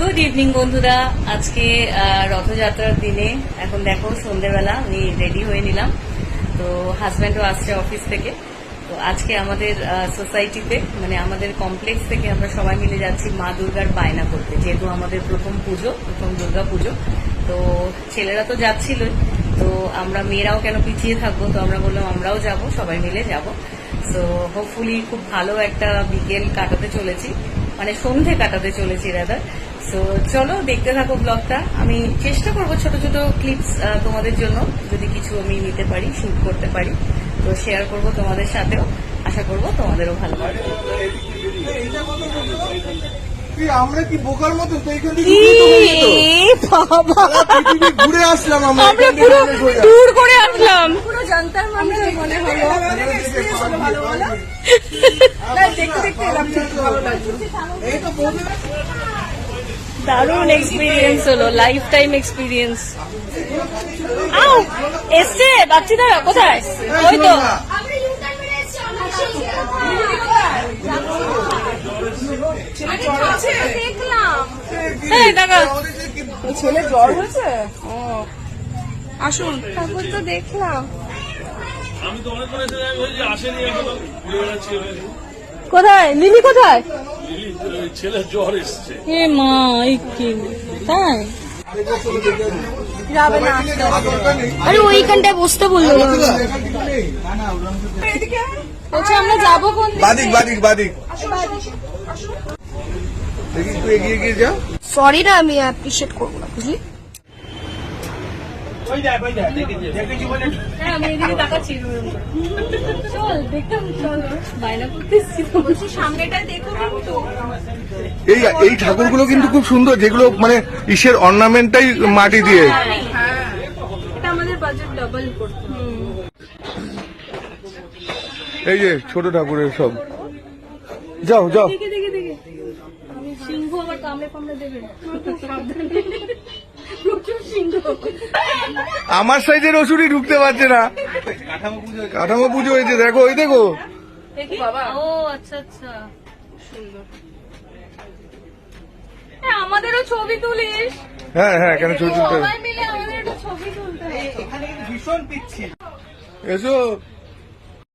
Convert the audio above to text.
Good evening বন্ধুরা, আজকে রথযাত্রার দিনে এখন দেখো সন্ধ্যেবেলা আমি রেডি হয়ে নিলাম। তো হাজব্যান্ডও আসছে অফিস থেকে। তো আজকে আমাদের সোসাইটিতে মানে আমাদের কমপ্লেক্স থেকে আমরা সবাই মিলে যাচ্ছি মা দুর্গার বায়না করতে, যেহেতু আমাদের প্রথম দুর্গা পুজো। তো ছেলেরা তো যাচ্ছিলই, তো আমরা মেয়েরাও কেন পিছিয়ে থাকবো, তো আমরা বললাম আমরাও যাব, সবাই মিলে যাব। সো হোপফুলি খুব ভালো একটা বিকেল কাটাতে চলেছি, মানে সন্ধে কাটাতে চলেছি রাদার। সো চলো দেখতে থাকো ব্লগটা। আমি চেষ্টা করবো ছোট ছোট ক্লিপস তোমাদের জন্য যদি কিছু আমি নিতে পারি, শুট করতে পারি, তো শেয়ার করবো তোমাদের সাথেও। আশা করবো তোমাদেরও ভালো লাগবে। আমরা কি বোকার মতো ঘুরে আসলাম, আমরা পুরো ট্যুর করে আসলাম, পুরো জানতাম মনে হলো দেখতে দেখতে এলাম, ভালো লাগছে। দারুণ এক্সপিরিয়েন্স হলো, লাইফ টাইম এক্সপিরিয়েন্স। আও এসছে বাচ্চারা, কোথায়? ওই তো ছেলে জ্বর হয়েছে, আসুন তারপর তো দেখলাম। আমি তো অনেক আসেনি, কোথায় লিলি, কোথায় ছেলে জ্বর এসছে। এ মা, তাই যাবে না, আরে ওইখানটায় বসতে বললো। বলছে আমরা যাবো কোন বাদিক বাদিক বাদিক, দেখি একটু এগিয়ে গিয়ে যাও। সরি না, আমি অ্যাপ্রিশিয়েট করবো না, বুঝলি? আমি এদিকে তাকাচ্ছি, চল দেখতাম, চল বায়না করতেছি, বলছি সামনেটা দেখো কিন্তু। এই ঠাকুরগুলো কিন্তু খুব সুন্দর, যেগুলো মানে ইসের অর্নামেন্টটাই মাটি দিয়ে। এটা আমাদের বাজেট ডাবল করতে। এই যে ছোট ঠাকুরের সব, যাও যাও। দেখে দেখে দেখে সিংহ আবার কামড়ে কামড়ে দেবে, প্রচুর সিংহ। আমার সাইজের ওষুধই ঢুকতে পারছে না। কাঠামো পুজো হয়েছে, দেখো ওই দেখো। দেখি বাবা, ও আচ্ছা আচ্ছা, সুন্দর। আমাদেরও ছবি তুলিস? হ্যাঁ হ্যাঁ, কেন ছবি তুলতে? সবাই মিলে আমাদের একটু ছবি তুলতে হবে। এসো।